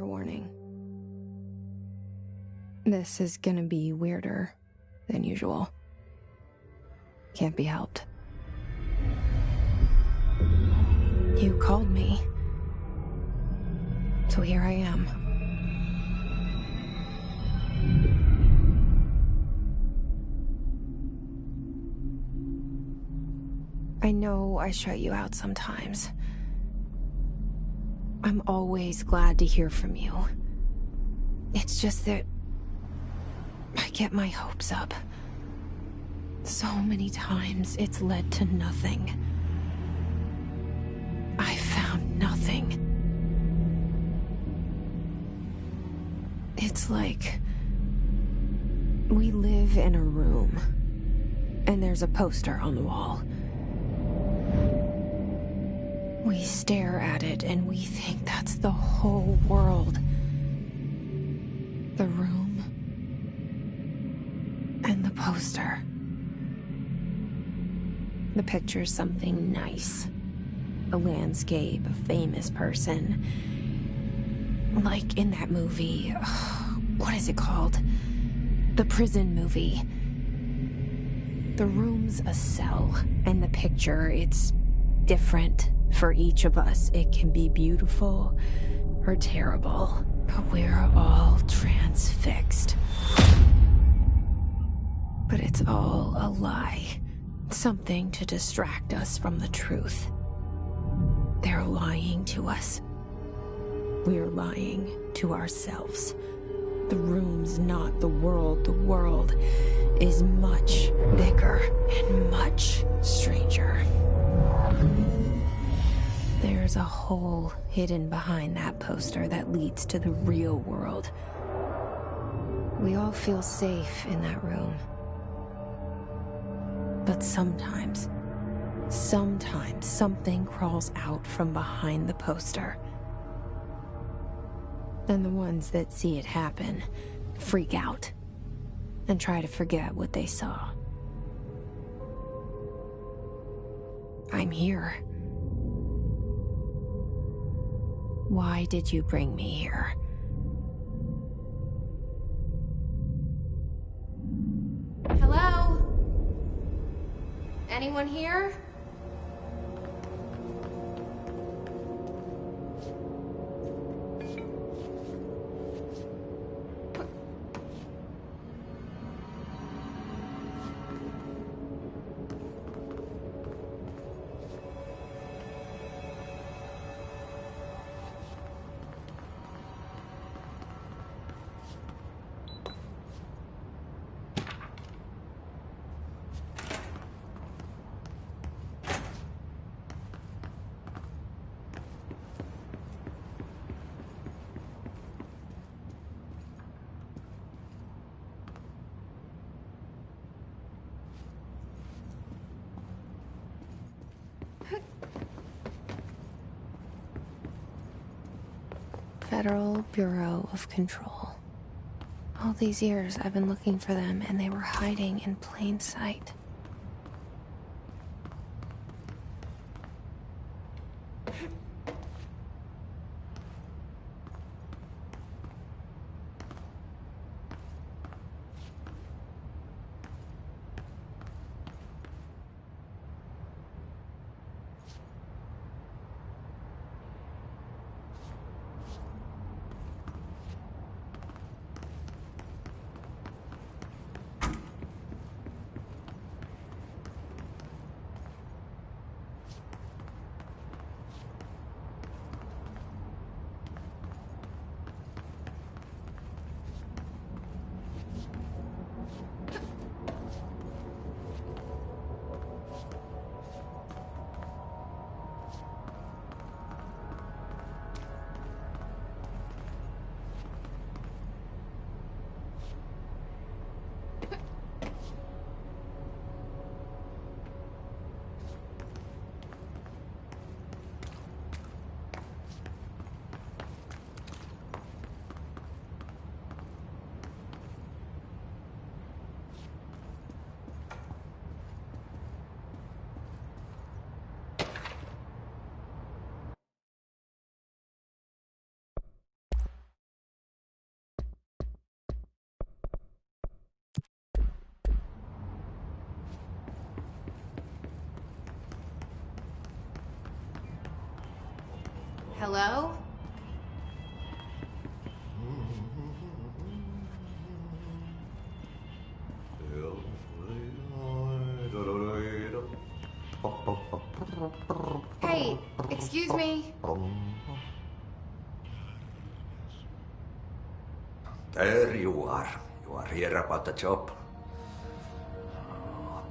Trigger warning. This is gonna be weirder than usual. Can't be helped. You called me. So here I am. I know I shut you out sometimes. I'm always glad to hear from you. It's just that I get my hopes up. So many times it's led to nothing. I found nothing. It's like we live in a room, and there's a poster on the wall. We stare at it and we think that's the whole world. The room and the poster. The picture's something nice. A landscape, a famous person. Like in that movie, what is it called? The prison movie. The room's a cell, and the picture, it's different for each of us. It can be beautiful or terrible, but we're all transfixed. But it's all a lie. Something to distract us from the truth. They're lying to us. We're lying to ourselves. The room's not the world. The world is much bigger and much stranger. There's a hole hidden behind that poster that leads to the real world. We all feel safe in that room. But sometimes something crawls out from behind the poster. And the ones that see it happen freak out and try to forget what they saw. I'm here. Why did you bring me here? Hello? Anyone here? Federal Bureau of Control. All these years I've been looking for them, and they were hiding in plain sight. Hello? Hey, excuse me. There you are. You are here about the job.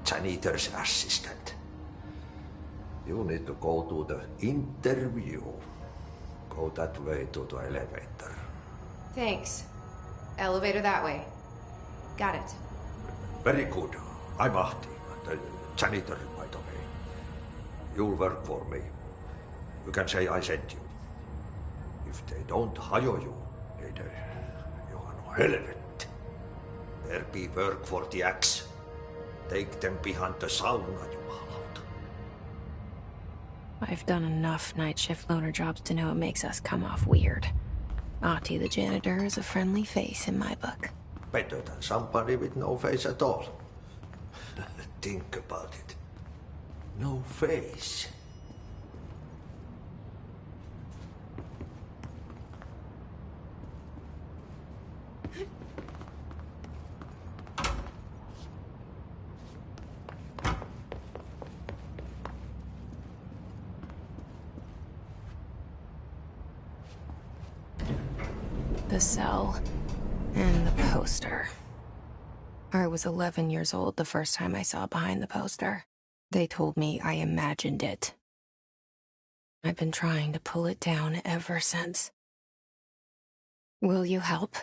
Janitor's assistant. You need to go to the interview. Go that way to the elevator. Thanks. Elevator that way. Got it. Very good. I'm Ahti, the janitor, by the way. You'll work for me. You can say I sent you. If they don't hire you, you are no helvet. There be work for the axe. Take them behind the sauna, you hallout. I've done enough night shift loner jobs to know it makes us come off weird. Ahti the janitor is a friendly face in my book. Better than somebody with no face at all. Think about it. No face. The cell. And the poster. I was 11 years old the first time I saw behind the poster. They told me I imagined it. I've been trying to pull it down ever since. Will you help?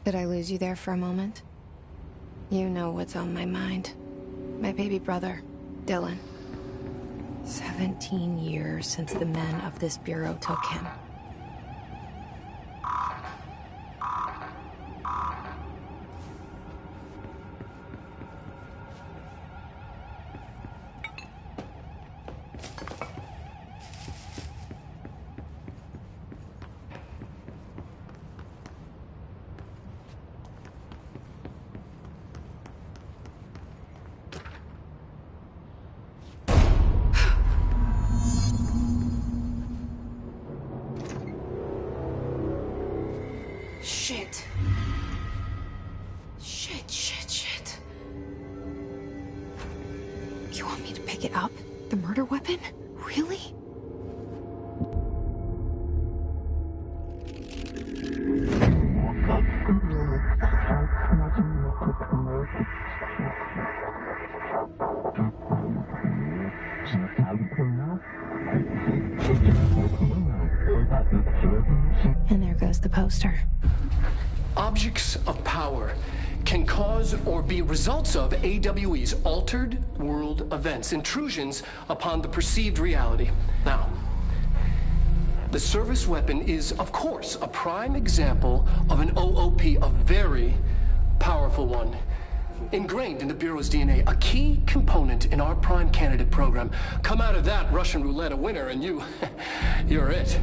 Did I lose you there for a moment? You know what's on my mind. My baby brother, Dylan. 17 years since the men of this bureau took him. Shit. Shit. You want me to pick it up? The murder weapon? Really? And there goes the poster. Objects of power can cause or be results of AWE's altered world events, intrusions upon the perceived reality. Now, the service weapon is, of course, a prime example of an OOP, a very powerful one. Ingrained in the Bureau's DNA, a key component in our prime candidate program. Come out of that Russian roulette a winner and you're it.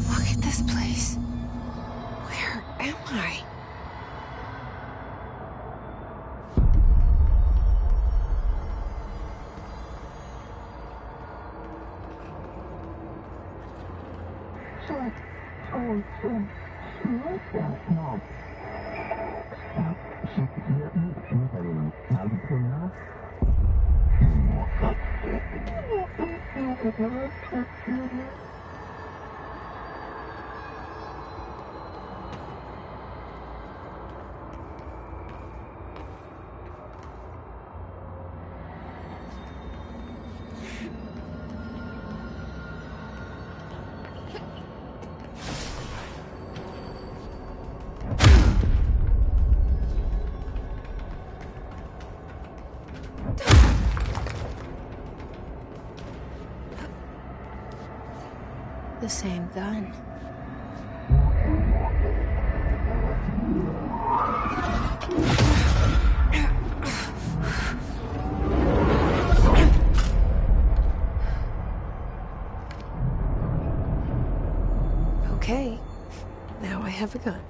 Look at this place. Where am I? The same gun. Okay, now I have a gun.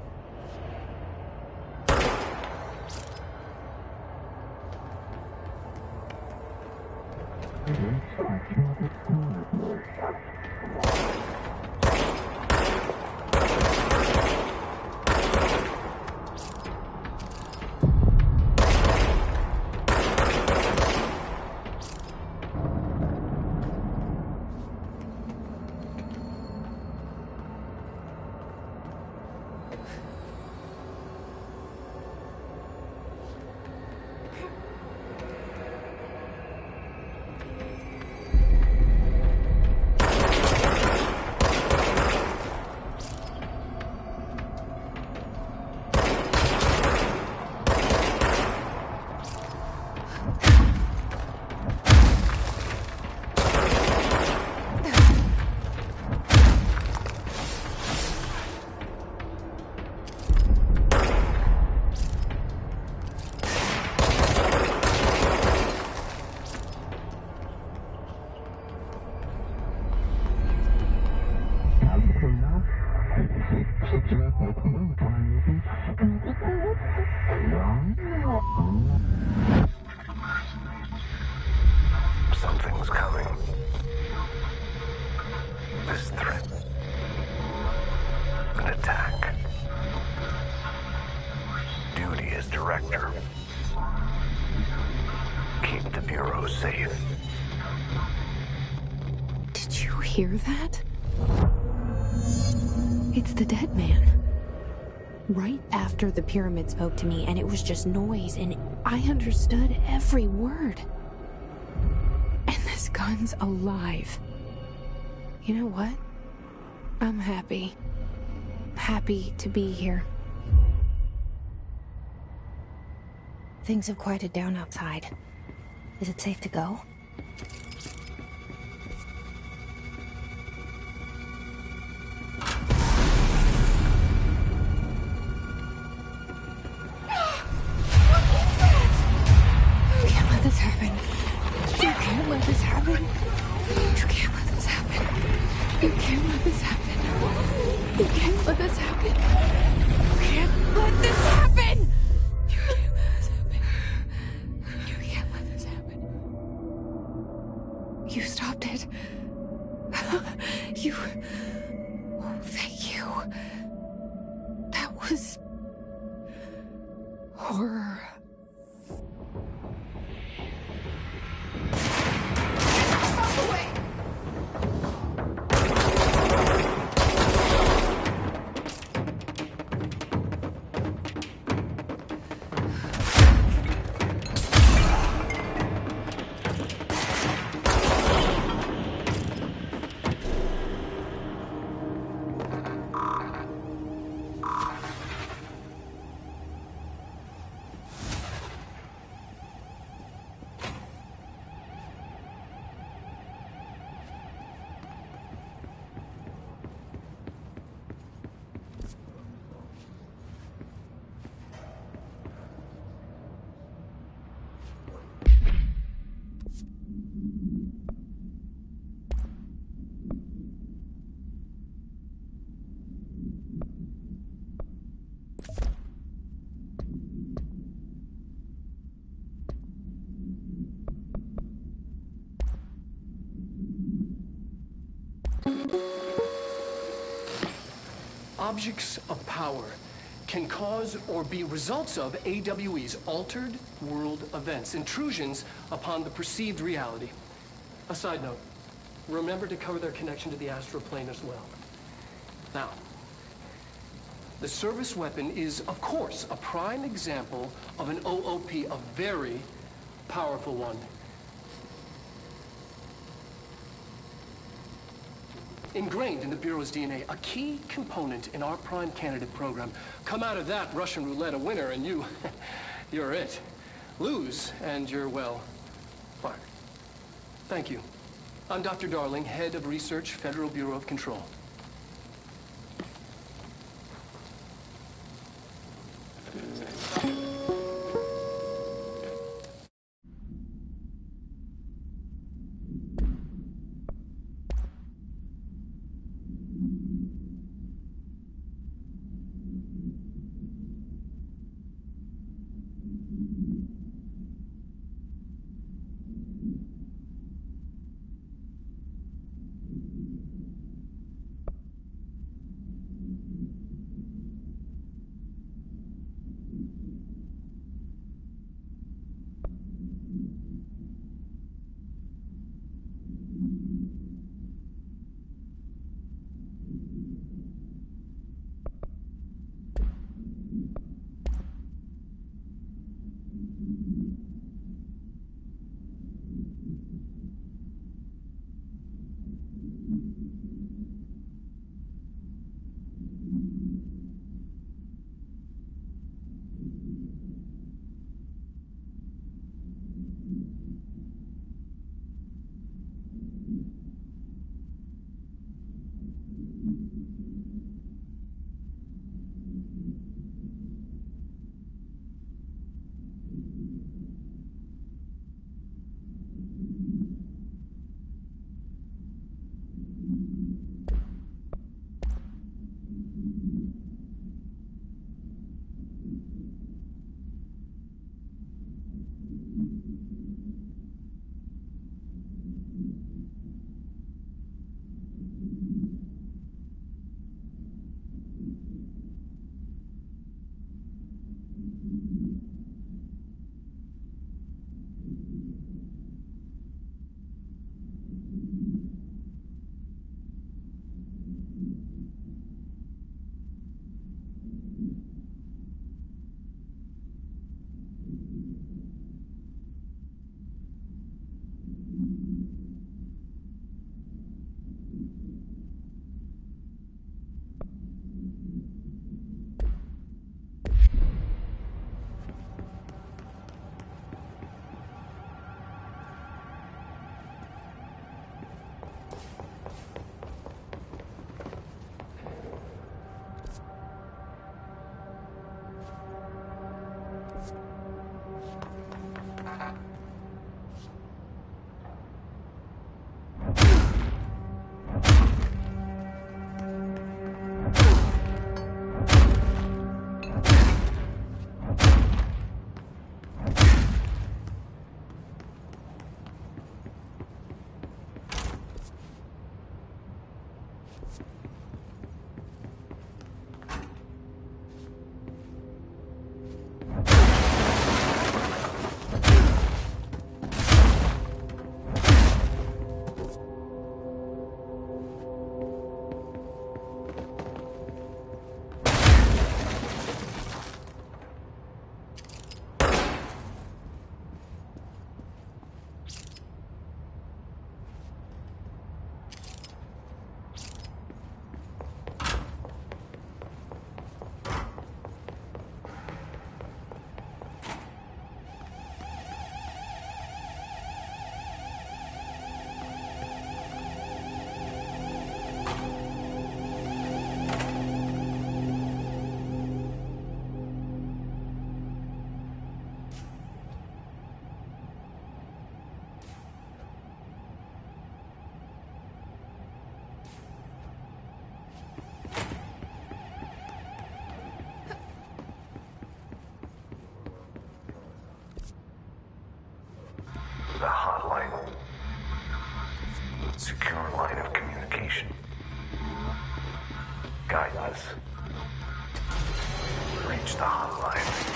Something's coming. This threat. An attack. Duty as director. Keep the Bureau safe. Did you hear that? It's the dead man. Right after the pyramid spoke to me, and it was just noise, and I understood every word. And this gun's alive. You know what? I'm happy. Happy to be here. Things have quieted down outside. Is it safe to go? You stopped it. You... Oh, thank you. That was... horror. Objects of power can cause or be results of AWE's altered world events, intrusions upon the perceived reality. A side note, remember to cover their connection to the astral plane as well. Now, the service weapon is, of course, a prime example of an OOP, a very powerful one. Ingrained in the Bureau's DNA, a key component in our prime candidate program. Come out of that Russian roulette a winner and you're it. Lose and you're, well, fired. Thank you. I'm Dr. Darling, head of research, Federal Bureau of Control. The hotline. Secure line of communication. Guide us. reach the hotline.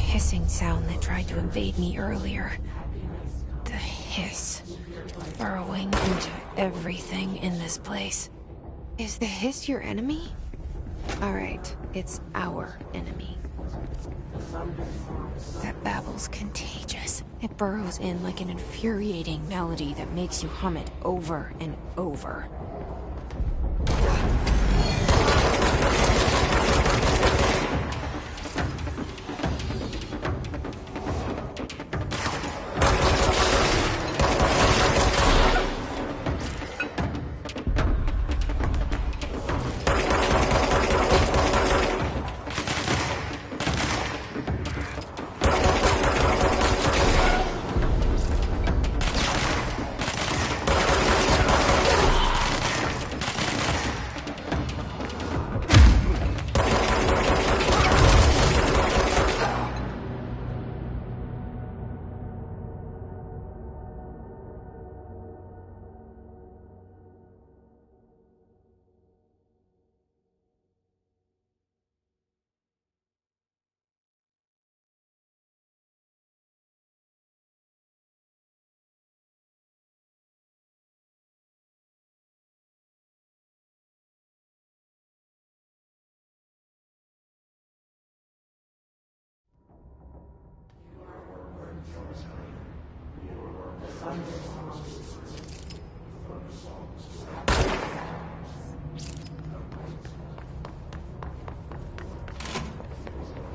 Hissing sound that tried to invade me earlier. The hiss. Burrowing into everything in this place. Is the hiss your enemy? Alright, it's our enemy. That babble's contagious. It burrows in like an infuriating melody that makes you hum it over and over.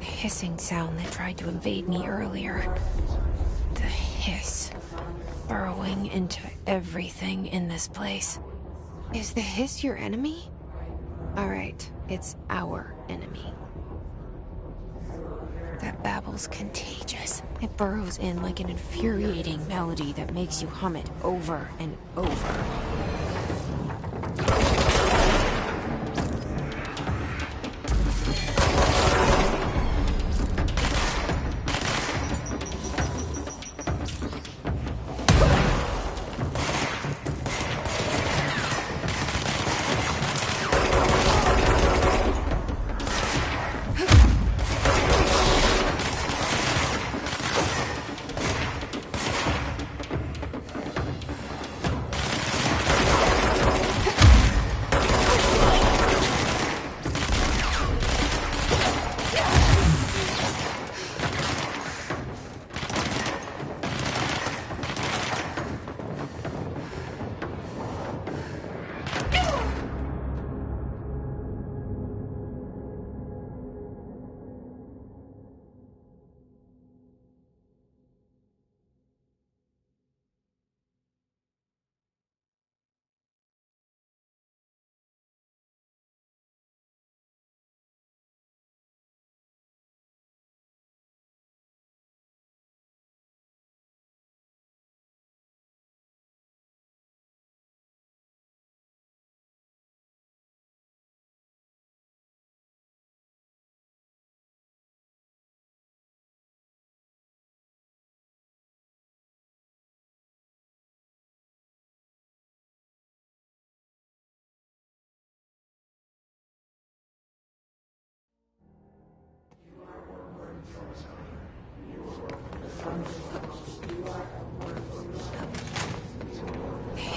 Hissing sound that tried to invade me earlier. The hiss. Burrowing into everything in this place. Is the hiss your enemy? Alright, it's our enemy. That babble's contagious. It burrows in like an infuriating melody that makes you hum it over and over.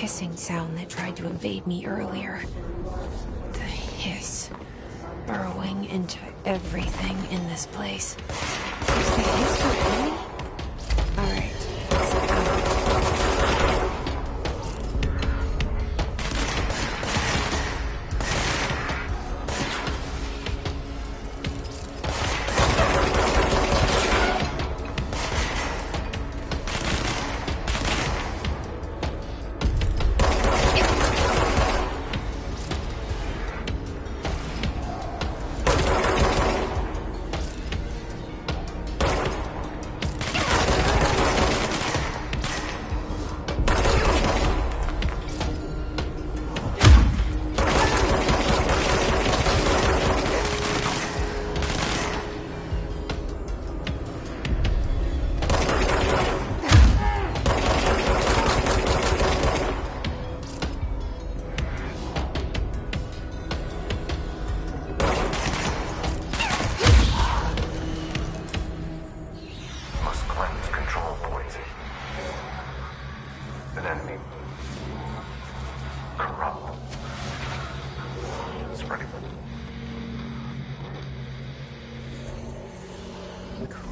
hissing sound that tried to invade me earlier. The hiss, burrowing into everything in this place. Is the hiss within me? Alright.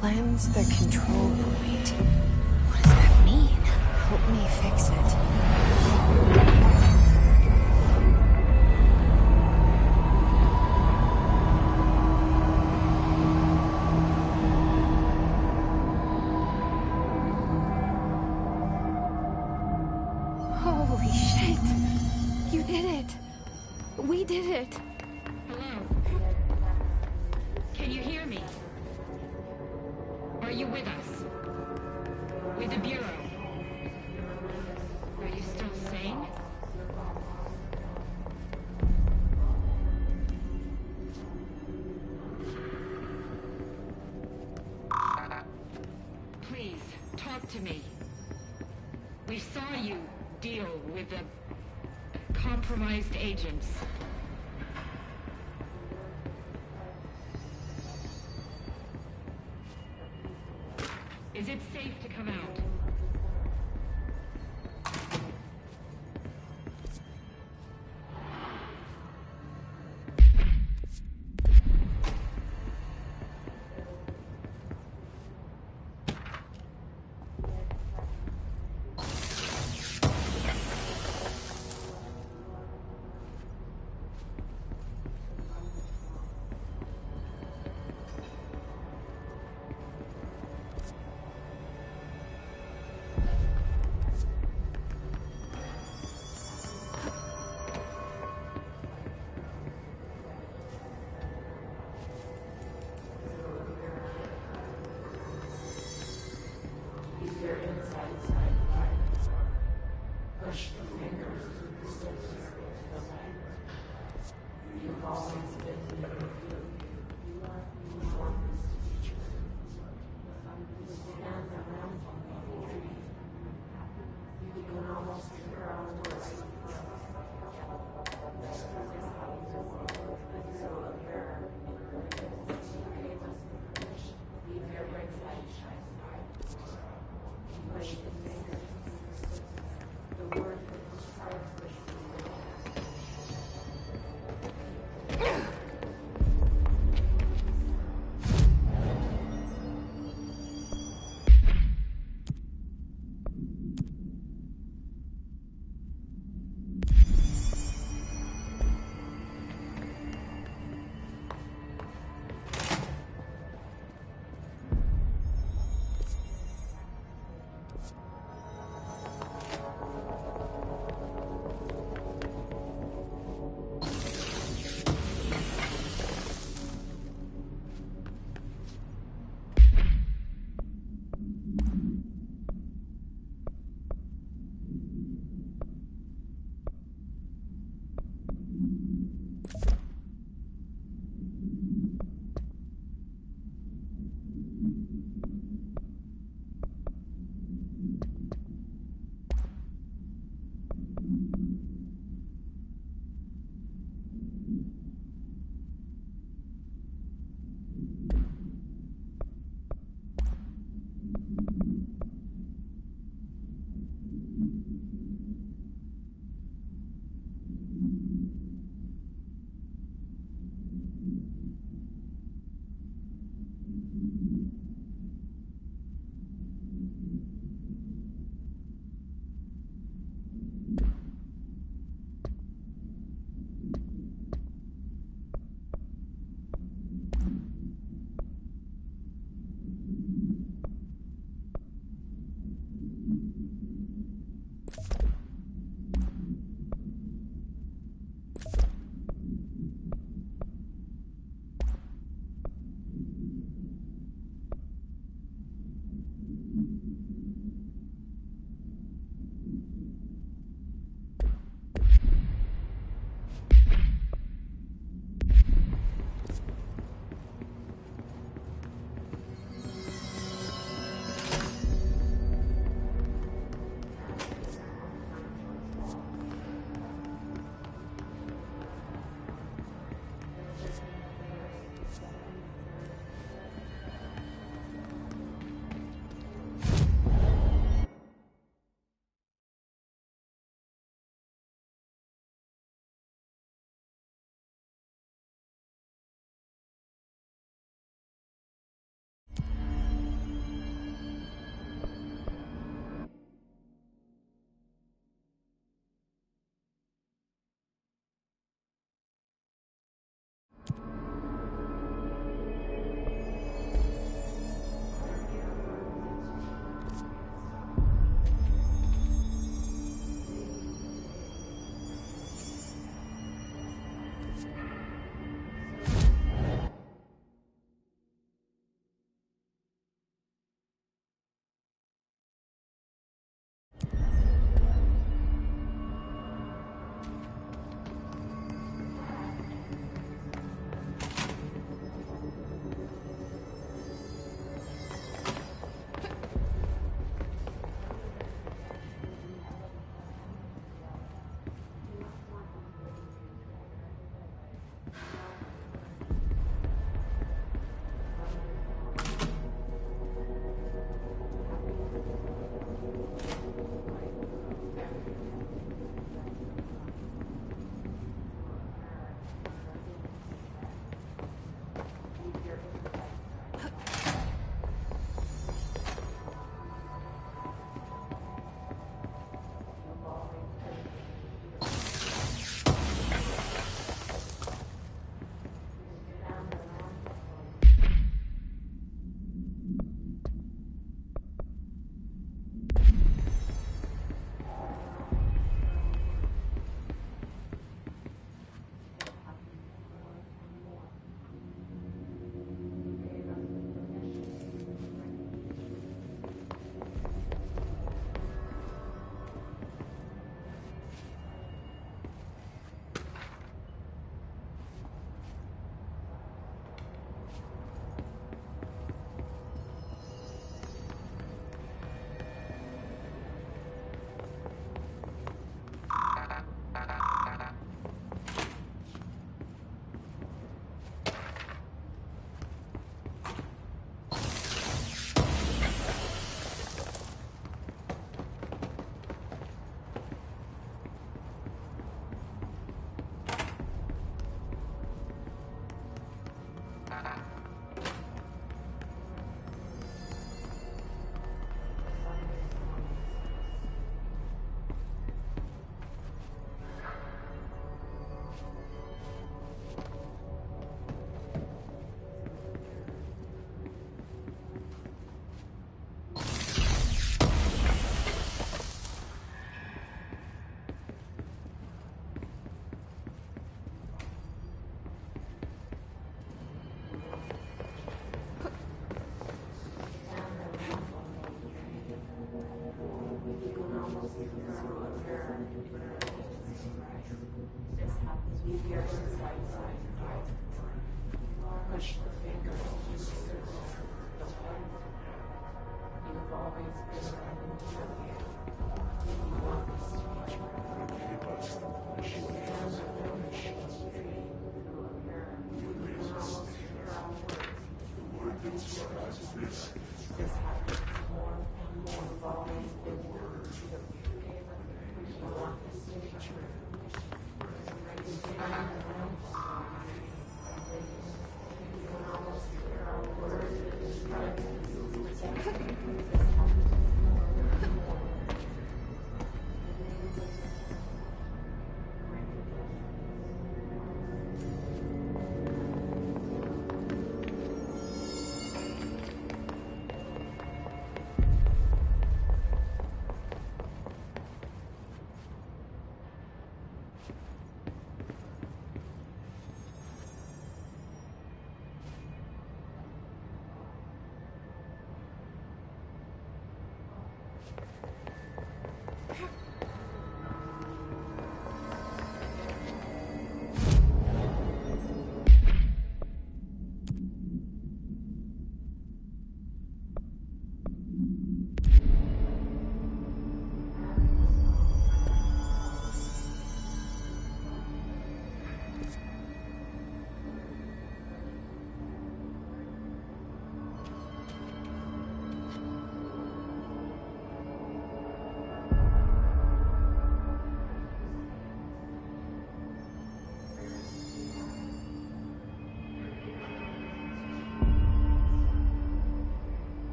Cleanse the control point. What does that mean? Help me fix it. Holy shit! You did it! We did it! Hello? Can you hear me? Are you with us? With the Bureau? Are you still sane? Please, talk to me. We saw you deal with the compromised agents. Is it safe to come out?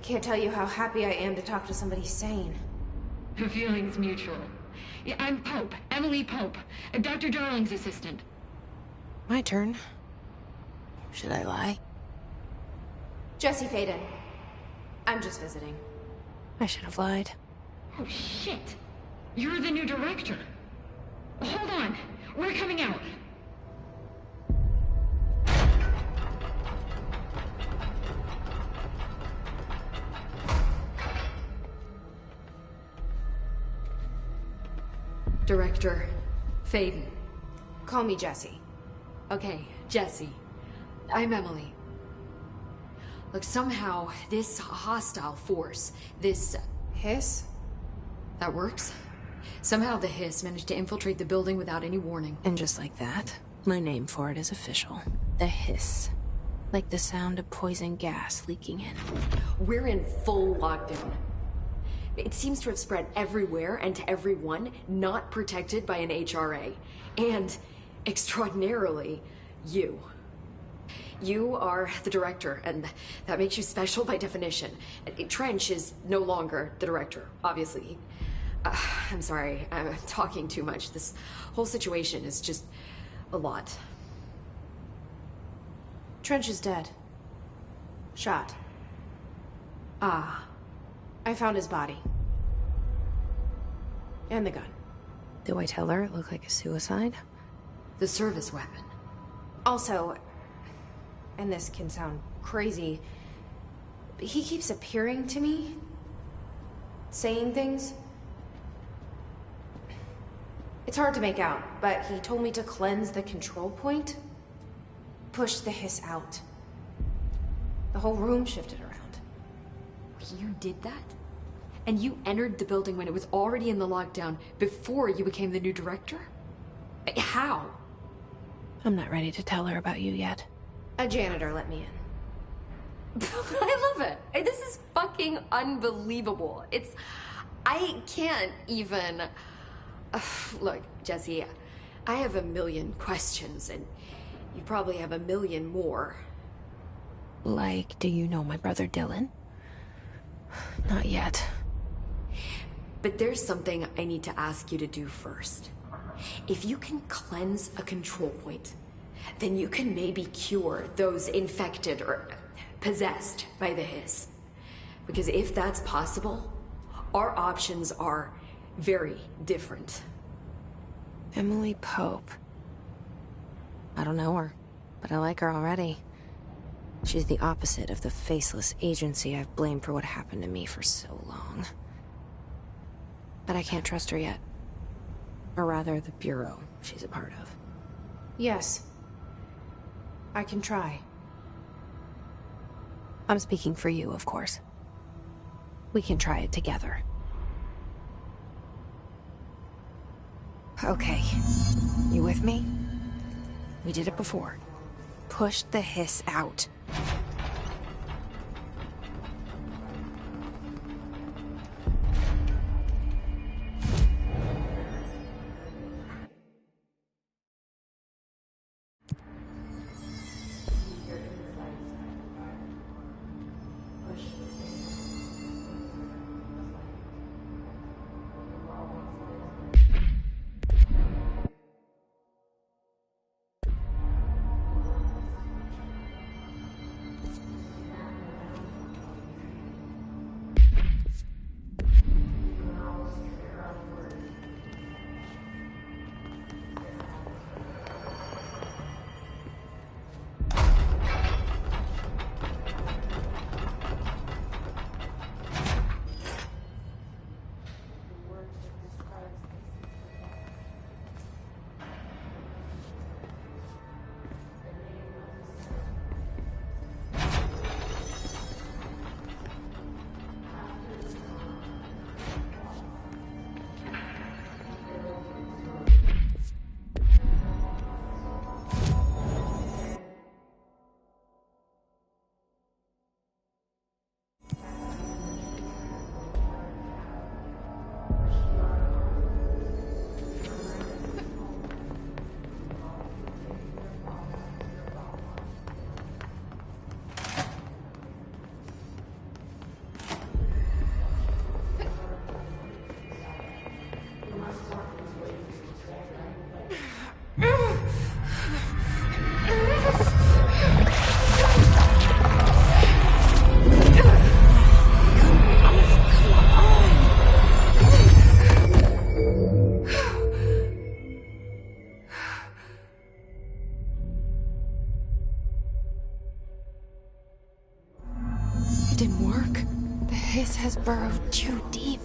can't tell you how happy I am to talk to somebody sane. The feeling's mutual. Yeah, I'm Pope, Emily Pope, Dr. Darling's assistant. My turn. Should I lie? Jesse Faden. I'm just visiting. I should have lied. Oh, shit. You're the new director. Hold on. We're coming out. Director Faden. Call me Jesse. Okay, Jesse. I'm Emily. Look, somehow this hostile force, this... Hiss? That works? Somehow the hiss managed to infiltrate the building without any warning. And just like that, my name for it is official. The hiss. Like the sound of poison gas leaking in. We're in full lockdown. It seems to have spread everywhere and to everyone not protected by an HRA. And, extraordinarily, you. You are the director, and that makes you special by definition. Trench is no longer the director, obviously. I'm sorry, I'm talking too much. This whole situation is just a lot. Trench is dead. Shot. Ah. I found his body. And the gun. Do I tell her it looked like a suicide? The service weapon. Also, and this can sound crazy, but he keeps appearing to me. Saying things. It's hard to make out, but he told me to cleanse the control point. Push the hiss out. The whole room shifted around. You did that? And you entered the building when it was already in the lockdown before you became the new director? How? I'm not ready to tell her about you yet. A janitor let me in. I love it. This is fucking unbelievable. I can't even... Look, Jesse, I have a million questions, and you probably have a million more. Like, do you know my brother Dylan? Not yet. But there's something I need to ask you to do first. If you can cleanse a control point, then you can maybe cure those infected or possessed by the hiss. Because if that's possible, our options are very different. Emily Pope. I don't know her, but I like her already. She's the opposite of the faceless agency I've blamed for what happened to me for so long. But I can't trust her yet. Or rather, the bureau she's a part of. Yes. I can try. I'm speaking for you, of course. We can try it together. Okay. You with me? We did it before. Push the hiss out. didn't work. The hiss has burrowed too deep.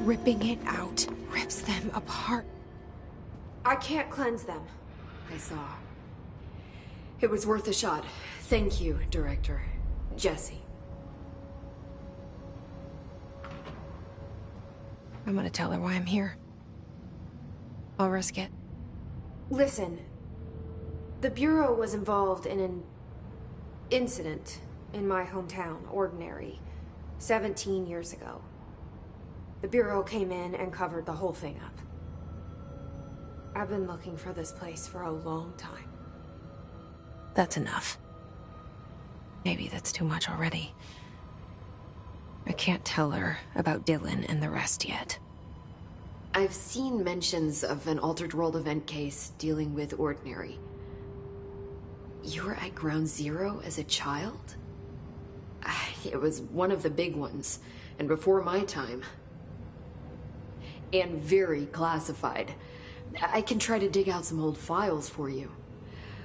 Ripping it out rips them apart. I can't cleanse them. I saw. It was worth a shot. Thank you, Director. Jesse. I'm gonna tell her why I'm here. I'll risk it. Listen, the Bureau was involved in an incident in my hometown, Ordinary, 17 years ago. The Bureau came in and covered the whole thing up. I've been looking for this place for a long time. That's enough. Maybe that's too much already. I can't tell her about Dylan and the rest yet. I've seen mentions of an Altered World event case dealing with Ordinary. You were at Ground Zero as a child? It was one of the big ones, and before my time. And very classified. I can try to dig out some old files for you.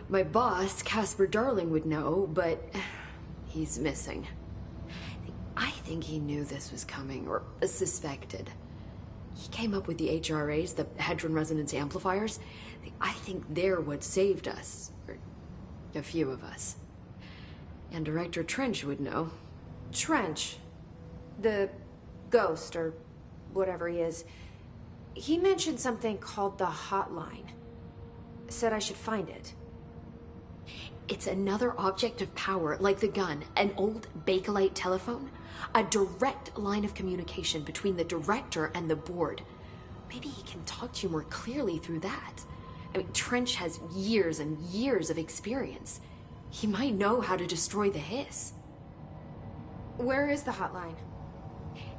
My boss, Casper Darling, would know, but he's missing. I think he knew this was coming, or suspected. He came up with the HRAs, the Hadron Resonance Amplifiers. I think they're what saved us. Or a few of us. And Director Trench would know. Trench, the ghost, or whatever he is, he mentioned something called the Hotline. Said I should find it. It's another object of power, like the gun, an old Bakelite telephone. A direct line of communication between the director and the board. Maybe he can talk to you more clearly through that. I mean, Trench has years and years of experience. He might know how to destroy the hiss. Where is the hotline?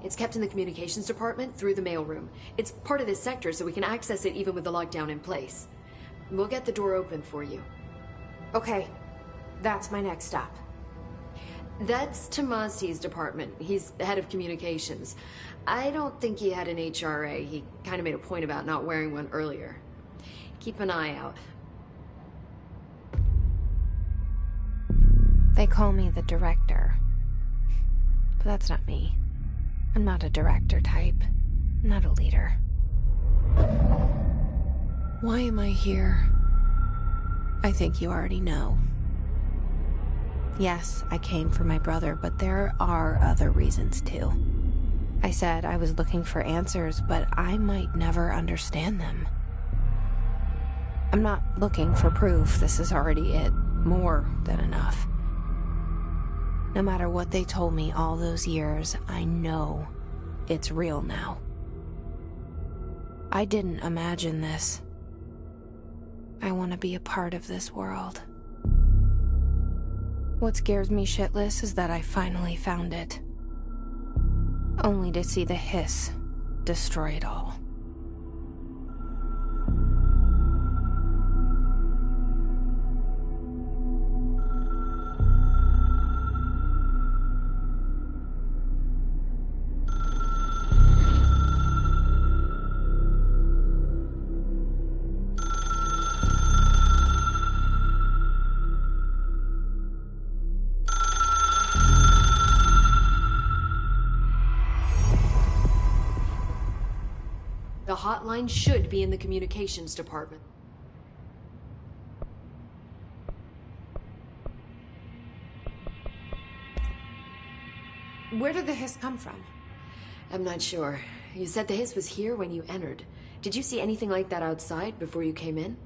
It's kept in the communications department through the mailroom. It's part of this sector, so we can access it even with the lockdown in place. We'll get the door open for you. Okay, that's my next stop. That's Tomasi's department. He's head of communications. I don't think he had an HRA. He kind of made a point about not wearing one earlier. Keep an eye out. They call me the director. But that's not me. I'm not a director type. I'm not a leader. Why am I here? I think you already know. Yes, I came for my brother, but there are other reasons too. I said I was looking for answers, but I might never understand them. I'm not looking for proof. This is already it. More than enough. No matter what they told me all those years, I know it's real now. I didn't imagine this. I want to be a part of this world. What scares me shitless is that I finally found it. Only to see the hiss destroy it all. The hotline should be in the communications department. Where did the hiss come from? I'm not sure. You said the hiss was here when you entered. Did you see anything like that outside before you came in?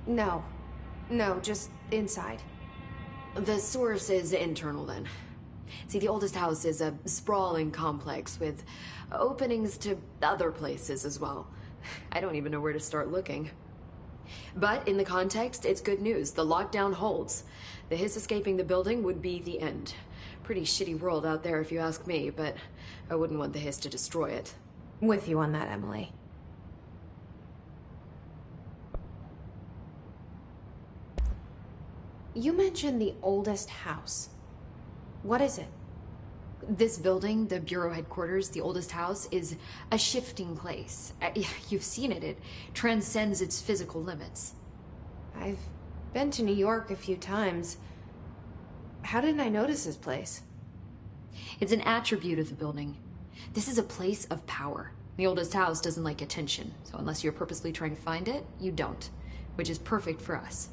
No. No, just inside. The source is internal then. See, the oldest house is a sprawling complex with openings to other places as well. I don't even know where to start looking. But in the context, it's good news. The lockdown holds. The hiss escaping the building would be the end. Pretty shitty world out there if you ask me, but I wouldn't want the hiss to destroy it. With you on that, Emily. You mentioned the oldest house. What is it? This building, the Bureau headquarters, the oldest house, is a shifting place. You've seen it. It transcends its physical limits. I've been to New York a few times. How didn't I notice this place? It's an attribute of the building. This is a place of power. The oldest house doesn't like attention, so unless you're purposely trying to find it, you don't, which is perfect for us.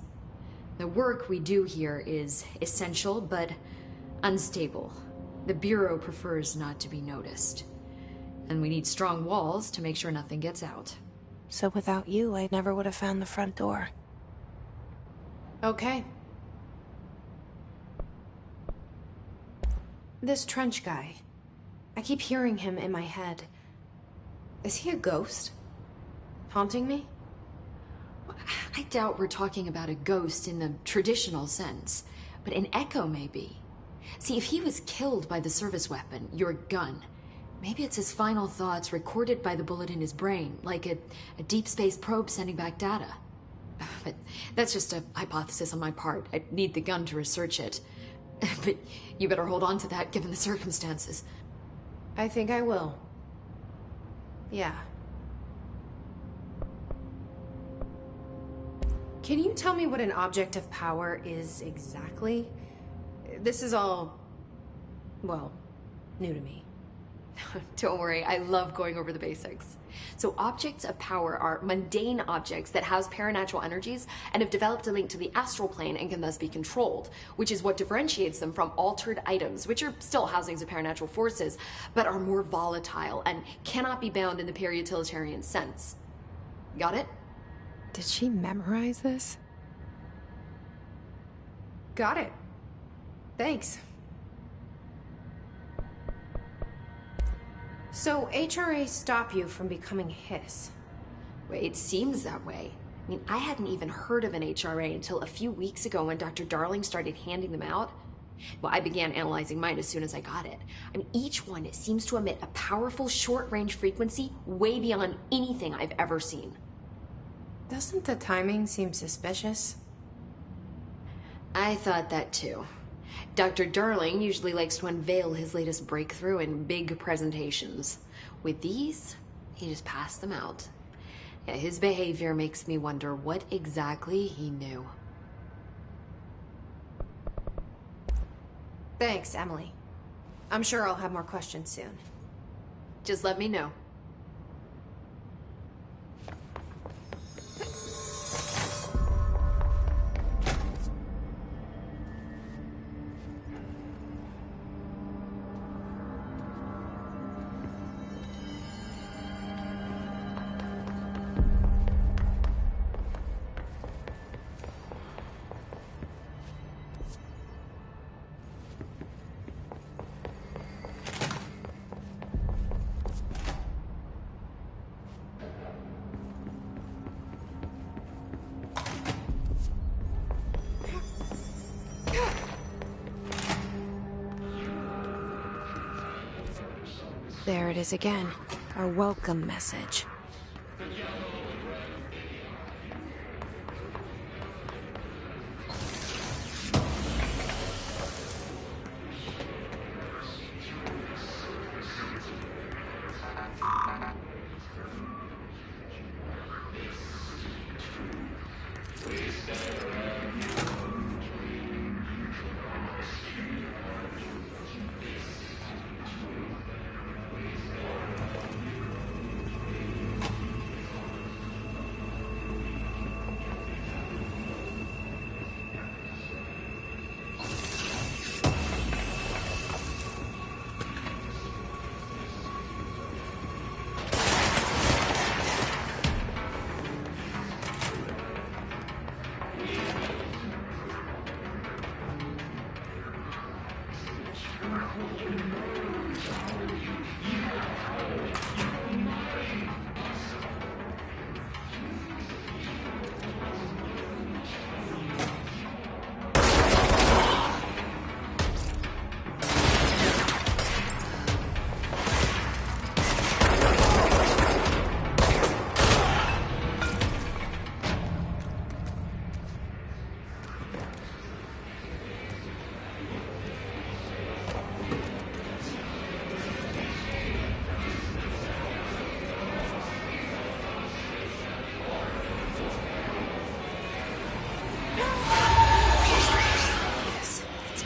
The work we do here is essential, but unstable. The Bureau prefers not to be noticed. And we need strong walls to make sure nothing gets out. So without you, I never would have found the front door. Okay. This Trench guy. I keep hearing him in my head. Is he a ghost? Haunting me? I doubt we're talking about a ghost in the traditional sense, but an echo maybe. See, if he was killed by the service weapon, your gun, maybe it's his final thoughts recorded by the bullet in his brain, like a deep space probe sending back data. But that's just a hypothesis on my part. I'd need the gun to research it. But you better hold on to that given the circumstances. I think I will. Yeah. Can you tell me what an object of power is exactly? This is all, well, new to me. Don't worry, I love going over the basics. So objects of power are mundane objects that house paranatural energies and have developed a link to the astral plane and can thus be controlled, which is what differentiates them from altered items, which are still housings of paranatural forces, but are more volatile and cannot be bound in the peri-utilitarian sense. Got it? Did she memorize this? Got it. Thanks. So HRA stop you from becoming Hiss? Well, it seems that way. I mean, I hadn't even heard of an HRA until a few weeks ago when Dr. Darling started handing them out. Well, I began analyzing mine as soon as I got it. I mean, each one seems to emit a powerful short-range frequency way beyond anything I've ever seen. Doesn't the timing seem suspicious? I thought that too. Dr. Darling usually likes to unveil his latest breakthrough in big presentations. With these, he just passed them out. Yeah, his behavior makes me wonder what exactly he knew. Thanks, Emily. I'm sure I'll have more questions soon. Just let me know. There it is again. Our welcome message.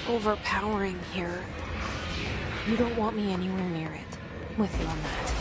Overpowering here. You don't want me anywhere near it. With you on that.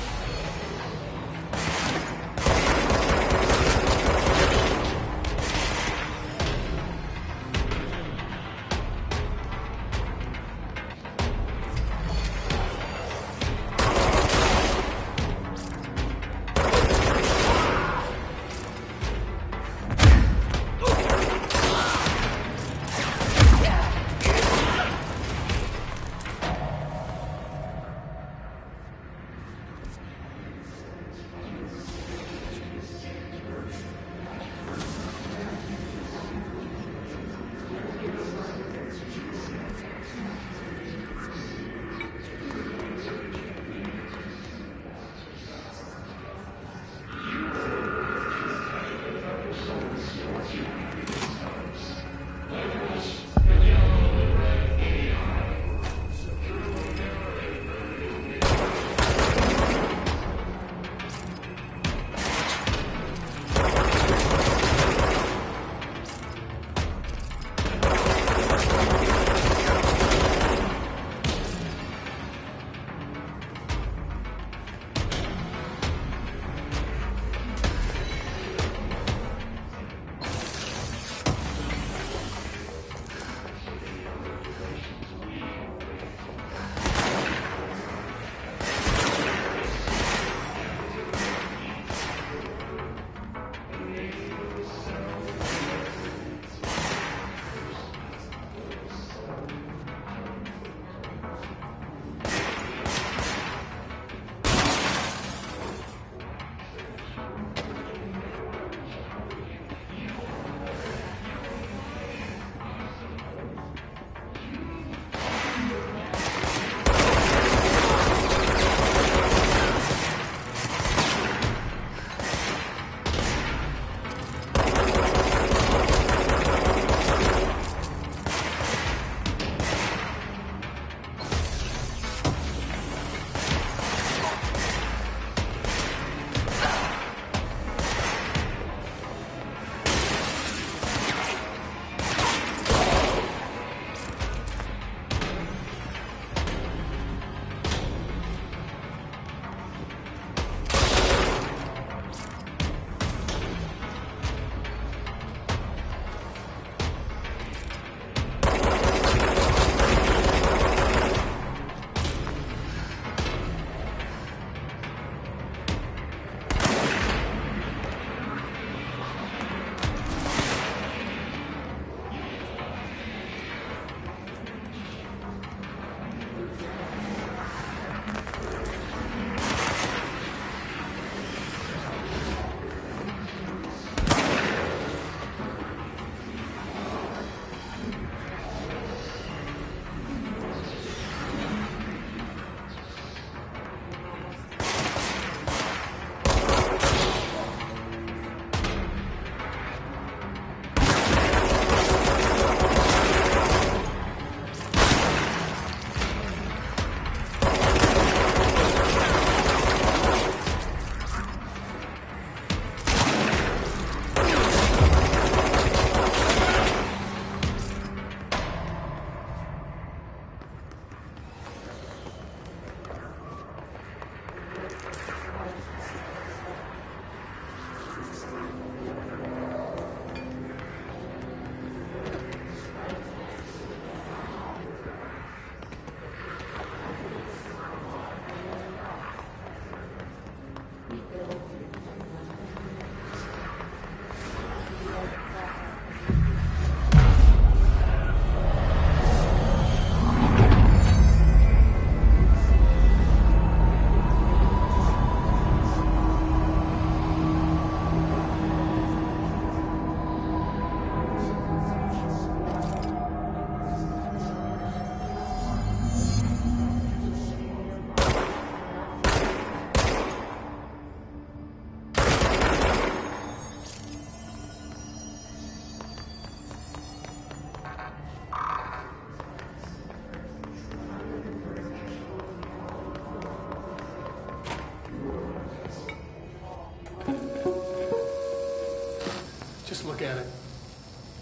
Just look at it.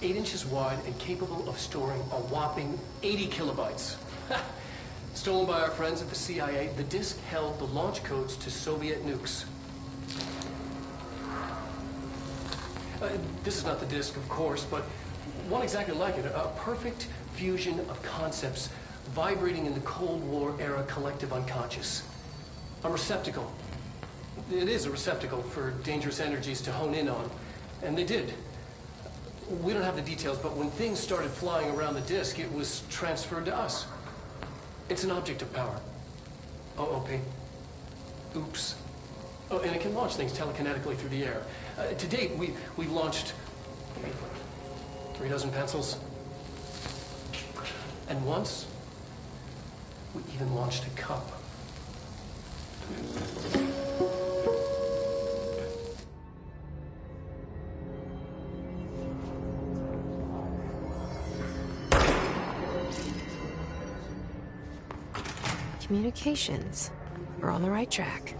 8 inches wide and capable of storing a whopping 80 kilobytes. Stolen by our friends at the CIA, the disk held the launch codes to Soviet nukes. This is not the disk, of course, but one exactly like it. A perfect fusion of concepts vibrating in the Cold War era collective unconscious. A receptacle. It is a receptacle for dangerous energies to hone in on. And they did. We don't have the details, but when things started flying around the disk, it was transferred to us. It's an object of power. OOP. Oops. Oh, and it can launch things telekinetically through the air. To date, we've launched 3 dozen pencils. And once, we even launched a cup. Communications. We're on the right track.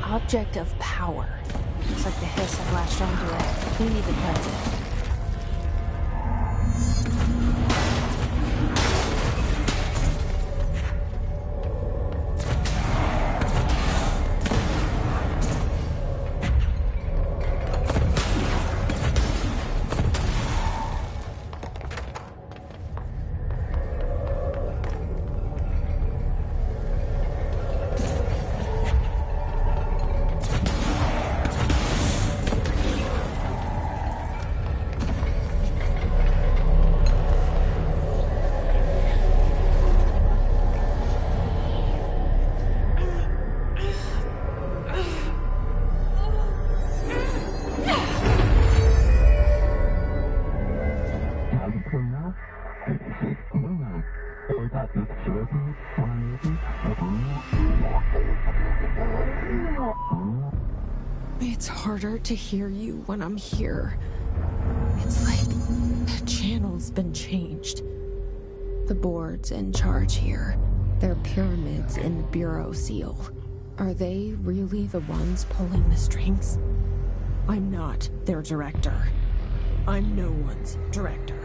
Object of power. Looks like the hiss have latched onto it. We need to cleanse it. It's harder to hear you when I'm here. It's like the channel's been changed. The board's in charge here. They're pyramids in the Bureau seal. Are they really the ones pulling the strings? I'm not their director. I'm no one's director.